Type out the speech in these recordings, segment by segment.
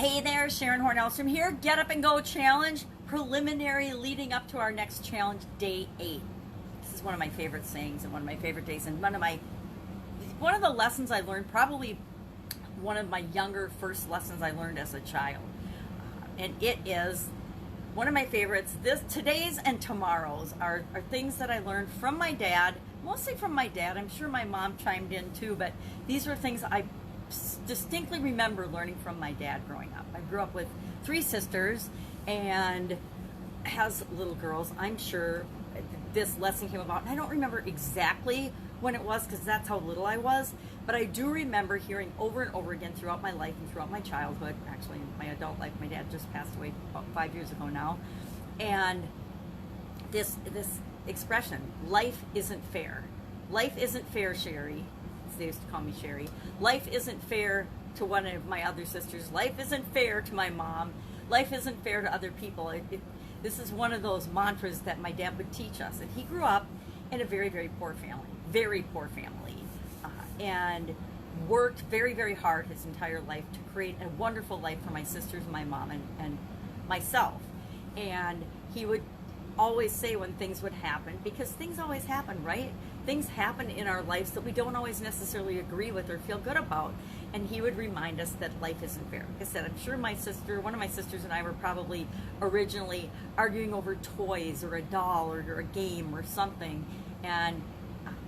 Hey there, Sharon Horne-Ellstrom here. Get Up and Go Challenge, preliminary leading up to our next challenge, day 8. This is one of my favorite sayings and one of my favorite days, and one of the lessons I learned, probably one of my younger first lessons I learned as a child. And it is one of my favorites. Today's and tomorrow's are things that I learned from my dad, mostly from my dad. I'm sure my mom chimed in too, but these are things I distinctly remember learning from my dad growing up. I grew up with 3 sisters and has little girls. I'm sure this lesson came about. I don't remember exactly when it was because that's how little I was, but I do remember hearing over and over again throughout my life and throughout my childhood, actually my adult life. My dad just passed away about 5 years ago now, and this expression, life isn't fair. Life isn't fair, Sherry. They used to call me Sherry. Life isn't fair to one of my other sisters. Life isn't fair to my mom. Life isn't fair to other people. This is one of those mantras that my dad would teach us. And he grew up in a very, very poor family, and worked very, very hard his entire life to create a wonderful life for my sisters, my mom, and myself. And he would always say when things would happen, because things always happen, right? Things happen in our lives that we don't always necessarily agree with or feel good about. And he would remind us that life isn't fair. Like I said, I'm sure one of my sisters and I were probably originally arguing over toys or a doll or a game or something, and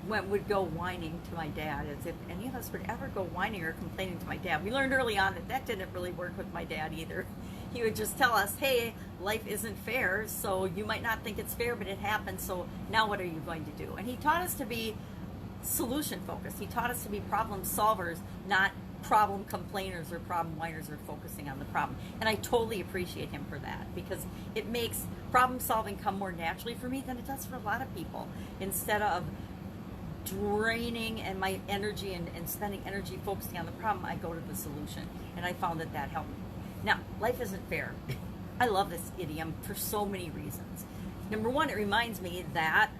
would go whining to my dad, as if any of us would ever go whining or complaining to my dad. We learned early on that didn't really work with my dad either. He would just tell us, hey, life isn't fair, so you might not think it's fair, but it happens, so now what are you going to do? And he taught us to be solution focused. He taught us to be problem solvers, not problem complainers or problem whiners or focusing on the problem. And I totally appreciate him for that, because it makes problem solving come more naturally for me than it does for a lot of people. Instead of draining and my energy and spending energy focusing on the problem, I go to the solution, and I found that helped me. Now, life isn't fair. I love this idiom for so many reasons. Number one, it reminds me that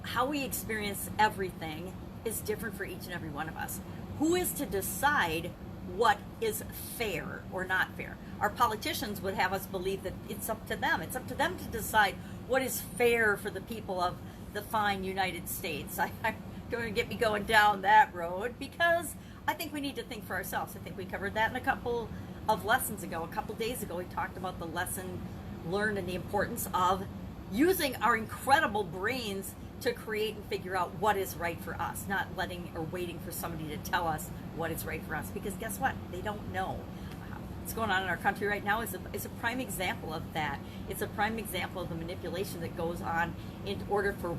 how we experience everything is different for each and every one of us. Who is to decide what is fair or not fair? Our politicians would have us believe that it's up to them. It's up to them to decide what is fair for the people of the fine United States. I'm going to get me going down that road, because I think we need to think for ourselves. I think we covered that in a couple of lessons ago. A couple days ago, we talked about the lesson learned and the importance of using our incredible brains to create and figure out what is right for us, not letting or waiting for somebody to tell us what is right for us, because guess what? They don't know. What's going on in our country right now is a prime example of that. It's a prime example of the manipulation that goes on in order for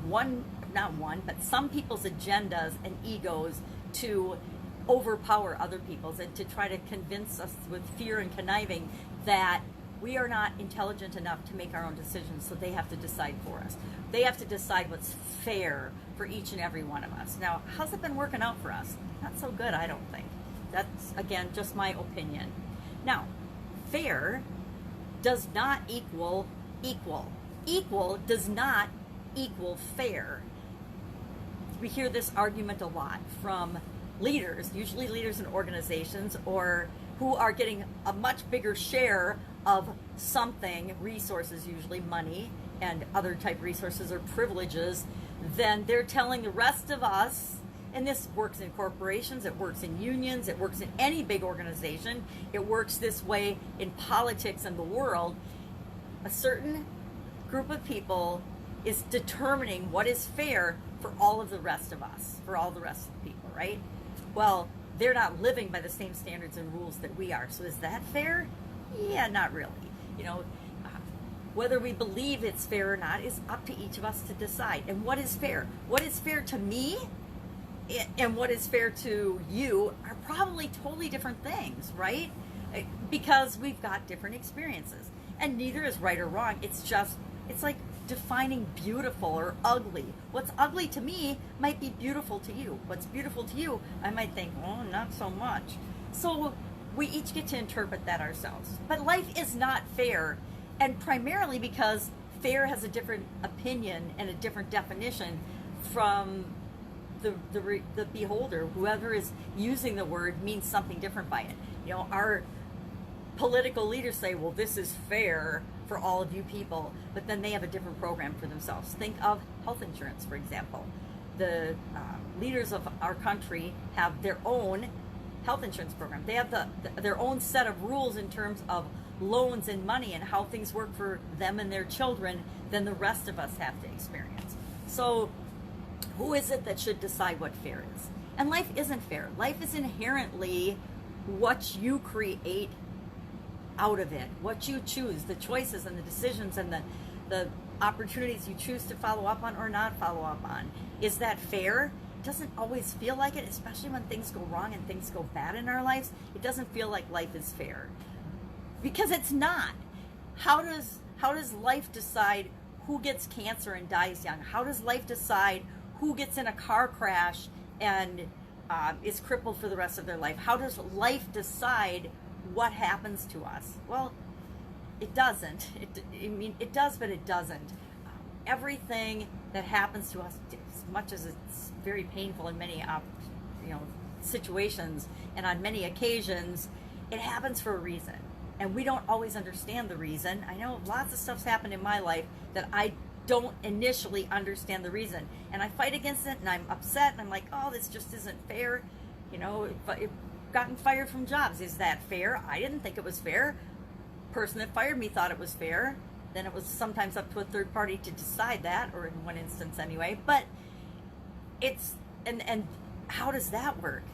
some people's agendas and egos to overpower other people's, and to try to convince us with fear and conniving that we are not intelligent enough to make our own decisions, so they have to decide for us. They have to decide what's fair for each and every one of us. Now, how's it been working out for us? Not so good, I don't think. That's, again, just my opinion. Now, fair does not equal equal. Equal does not equal fair. We hear this argument a lot from leaders, usually leaders in organizations, or who are getting a much bigger share of something, resources, usually money and other type resources or privileges, than they're telling the rest of us. And this works in corporations, it works in unions, it works in any big organization, it works this way in politics and the world. A certain group of people is determining what is fair for all of the rest of us, for all the rest of the people, right? Well, they're not living by the same standards and rules that we are. So is that fair? Yeah, not really. Whether we believe it's fair or not is up to each of us to decide. And what is fair? What is fair to me and what is fair to you are probably totally different things, right? Because we've got different experiences. And neither is right or wrong. It's like defining beautiful or ugly. What's ugly to me might be beautiful to you. What's beautiful to you, I might think, oh, not so much. So we each get to interpret that ourselves. But life is not fair, and primarily because fair has a different opinion and a different definition from the beholder. Whoever is using the word means something different by it. You know, our political leaders say, well, this is fair for all of you people, but then they have a different program for themselves. Think of health insurance, for example. The leaders of our country have their own health insurance program. They have their own set of rules in terms of loans and money and how things work for them and their children than the rest of us have to experience. So who is it that should decide what fair is? And life isn't fair. Life is inherently what you create out of it, what you choose, the choices and the decisions and the opportunities you choose to follow up on or not follow up on. Is that fair? It doesn't always feel like it, especially when things go wrong and things go bad in our lives. It doesn't feel like life is fair because it's not. How does life decide who gets cancer and dies young? How does life decide who gets in a car crash and is crippled for the rest of their life? How does life decide what happens to us? Well, it doesn't. It does, but it doesn't. Everything that happens to us, as much as it's very painful in many situations and on many occasions, it happens for a reason. And we don't always understand the reason. I know lots of stuff's happened in my life that I don't initially understand the reason. And I fight against it and I'm upset and I'm like, oh, this just isn't fair. But I've gotten fired from jobs. Is that fair? I didn't think it was fair. The person that fired me thought it was fair. Then it was sometimes up to a third party to decide that, or in one instance anyway. But it's, and how does that work?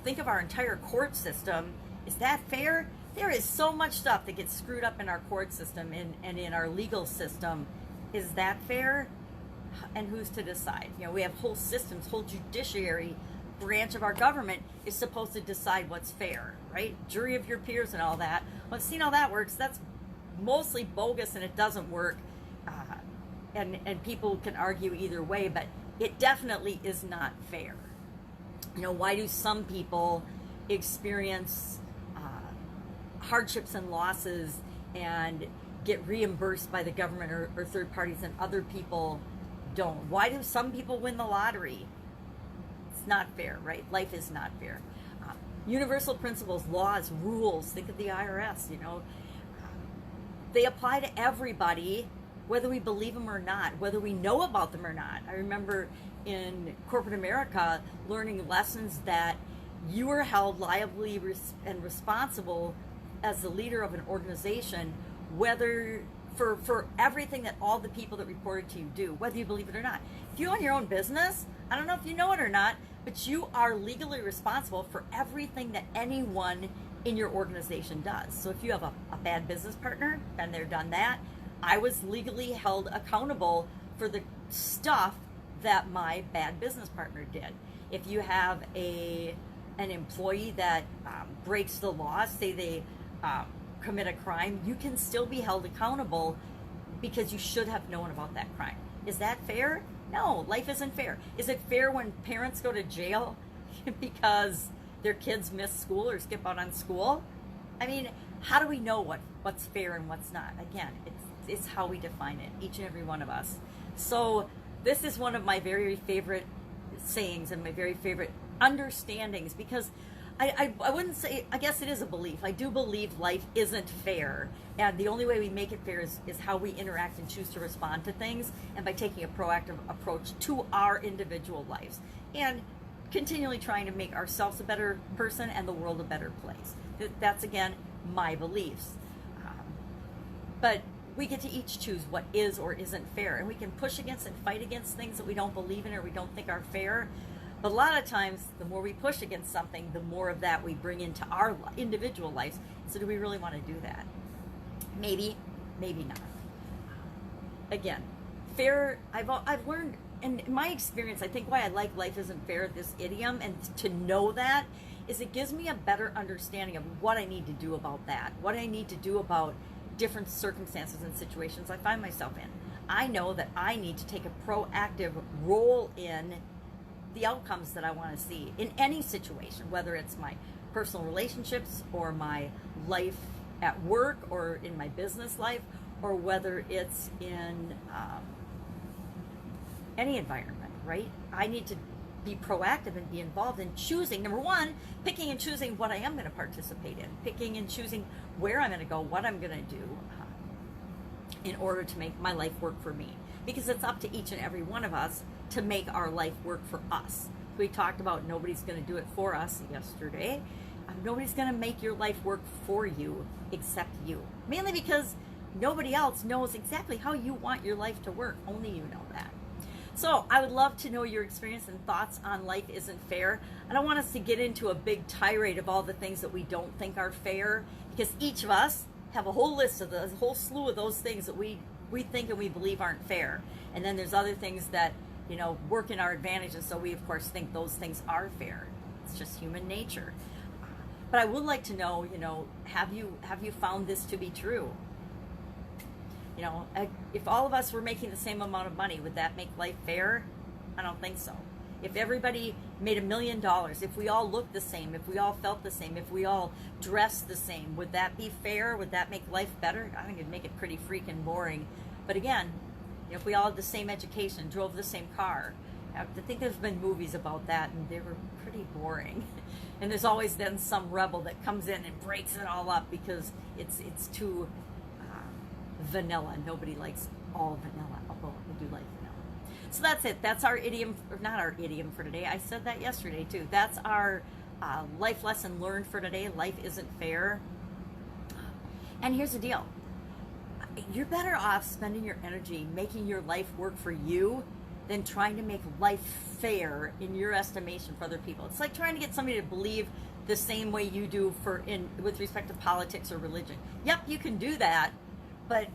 Think of our entire court system. Is that fair? There is so much stuff that gets screwed up in our court system and in our legal system. Is that fair? And who's to decide? We have whole systems, whole judiciary branch of our government is supposed to decide what's fair, right? Jury of your peers and all that. Well, I've seen how that works. That's mostly bogus and it doesn't work. And people can argue either way, but it definitely is not fair. Why do some people experience hardships and losses and get reimbursed by the government or third parties and other people don't? Why do some people win the lottery? It's not fair, right? Life is not fair. Universal principles, laws, rules, think of the IRS, they apply to everybody, whether we believe them or not, whether we know about them or not. I remember in corporate America learning lessons that you are held liably and responsible as the leader of an organization, whether for everything that all the people that reported to you do, whether you believe it or not. If you own your own business, I don't know if you know it or not, but you are legally responsible for everything that anyone in your organization does. So if you have a bad business partner, been there, done that, I was legally held accountable for the stuff that my bad business partner did. If you have an employee that breaks the law, say they commit a crime, you can still be held accountable because you should have known about that crime. Is that fair? No, life isn't fair. Is it fair when parents go to jail because their kids miss school or skip out on school? I mean, how do we know what's fair and what's not? Again, it's how we define it, each and every one of us. So this is one of my very favorite sayings and my very favorite understandings, because I wouldn't say, I guess it is a belief. I do believe life isn't fair. And the only way we make it fair is how we interact and choose to respond to things, and by taking a proactive approach to our individual lives. And continually trying to make ourselves a better person and the world a better place. That's, again, my beliefs. But we get to each choose what is or isn't fair. And we can push against and fight against things that we don't believe in or we don't think are fair. But a lot of times, the more we push against something, the more of that we bring into our individual lives. So do we really want to do that? Maybe, maybe not. Again, fair, I've learned, and in my experience, I think why I like life isn't fair, this idiom, and to know that, is it gives me a better understanding of what I need to do about that, what I need to do about different circumstances and situations I find myself in. I know that I need to take a proactive role in the outcomes that I want to see in any situation, whether it's my personal relationships or my life at work or in my business life, or whether it's in any environment, right? I need to be proactive and be involved in choosing, number one, picking and choosing what I am going to participate in, picking and choosing where I'm going to go, what I'm going to do in order to make my life work for me. Because it's up to each and every one of us to make our life work for us. We talked about nobody's going to do it for us yesterday. Nobody's going to make your life work for you except you. Mainly because nobody else knows exactly how you want your life to work. Only you know that. So I would love to know your experience and thoughts on life isn't fair. I don't want us to get into a big tirade of all the things that we don't think are fair, because each of us have a whole list of a whole slew of those things that we think and we believe aren't fair. And then there's other things that, you know, work in our advantage, and so we of course think those things are fair. It's just human nature. But I would like to know, you know, have you found this to be true? You know, if all of us were making the same amount of money, would that make life fair? I don't think so. If everybody made $1 million, if we all looked the same, if we all felt the same, if we all dressed the same, would that be fair? Would that make life better? I think it'd make it pretty freaking boring. But again, if we all had the same education, drove the same car, I think there's been movies about that, and they were pretty boring. And there's always then some rebel that comes in and breaks it all up because it's too vanilla. Nobody likes all vanilla, although I do like vanilla. So that's it. That's our idiom, or not our idiom for today. I said that yesterday too. That's our life lesson learned for today. Life isn't fair. And here's the deal. You're better off spending your energy making your life work for you than trying to make life fair in your estimation for other people. It's like trying to get somebody to believe the same way you do with respect to politics or religion. Yep, you can do that, but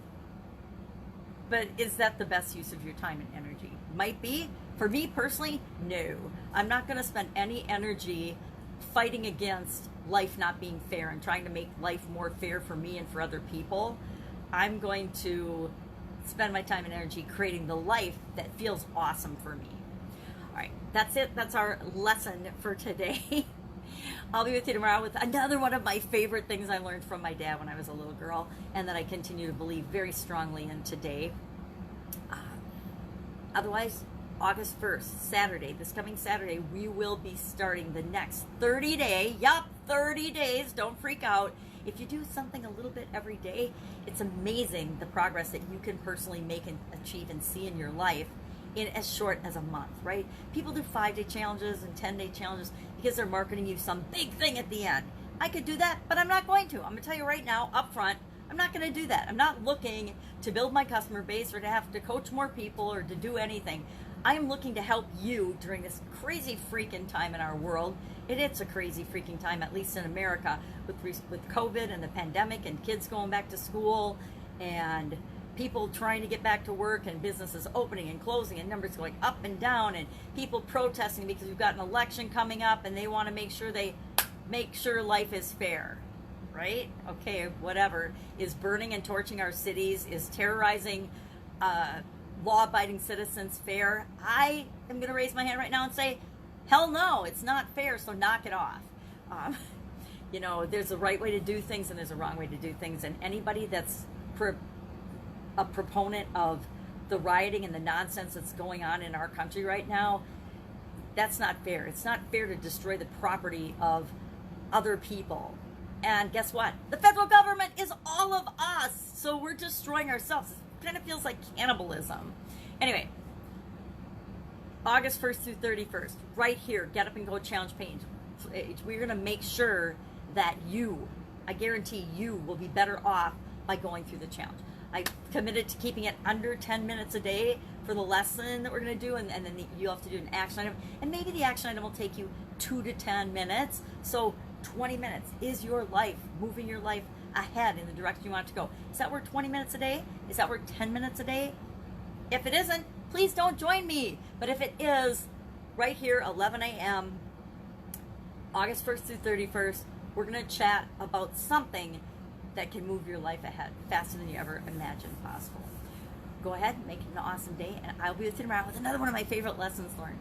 is that the best use of your time and energy? Might be. For me personally, no. I'm not going to spend any energy fighting against life not being fair and trying to make life more fair for me and for other people. I'm going to spend my time and energy creating the life that feels awesome for me. All right, that's it. That's our lesson for today. I'll be with you tomorrow with another one of my favorite things I learned from my dad when I was a little girl, and that I continue to believe very strongly in today. Otherwise, August 1st, Saturday, this coming Saturday, we will be starting the next 30-day, 30 days, don't freak out. If you do something a little bit every day, it's amazing the progress that you can personally make and achieve and see in your life in as short as a month, right? People do 5-day challenges and 10-day challenges because they're marketing you some big thing at the end. I could do that, but I'm not going to. I'm going to tell you right now, up front, I'm not going to do that. I'm not looking to build my customer base or to have to coach more people or to do anything. I am looking to help you during this crazy freaking time in our world. It's a crazy freaking time, at least in America, with COVID and the pandemic and kids going back to school and people trying to get back to work and businesses opening and closing and numbers going up and down and people protesting because we've got an election coming up and they want to make sure life is fair, right? Okay, whatever. Is burning and torching our cities, is terrorizing law-abiding citizens fair? I am going to raise my hand right now and say, hell no, it's not fair, so knock it off. You know, there's a right way to do things and there's a wrong way to do things, and anybody that's a proponent of the rioting and the nonsense that's going on in our country right now, that's not fair. It's not fair to destroy the property of other people. And guess what? The federal government is all of us, so we're destroying ourselves. It kind of feels like cannibalism. Anyway, August 1st through 31st, right here, Get Up and Go Challenge page. We're going to make sure that I guarantee you will be better off by going through the challenge. I committed to keeping it under 10 minutes a day for the lesson that we're going to do, and then you'll have to do an action item, and maybe the action item will take you 2 to 10 minutes, so 20 minutes is your life, moving your life ahead in the direction you want it to go. Is that worth 20 minutes a day? Is that worth 10 minutes a day? If it isn't, please don't join me. But if it is, right here, 11 a.m., August 1st through 31st, we're going to chat about something that can move your life ahead faster than you ever imagined possible. Go ahead, make it an awesome day, and I'll be with you tomorrow with another one of my favorite lessons learned.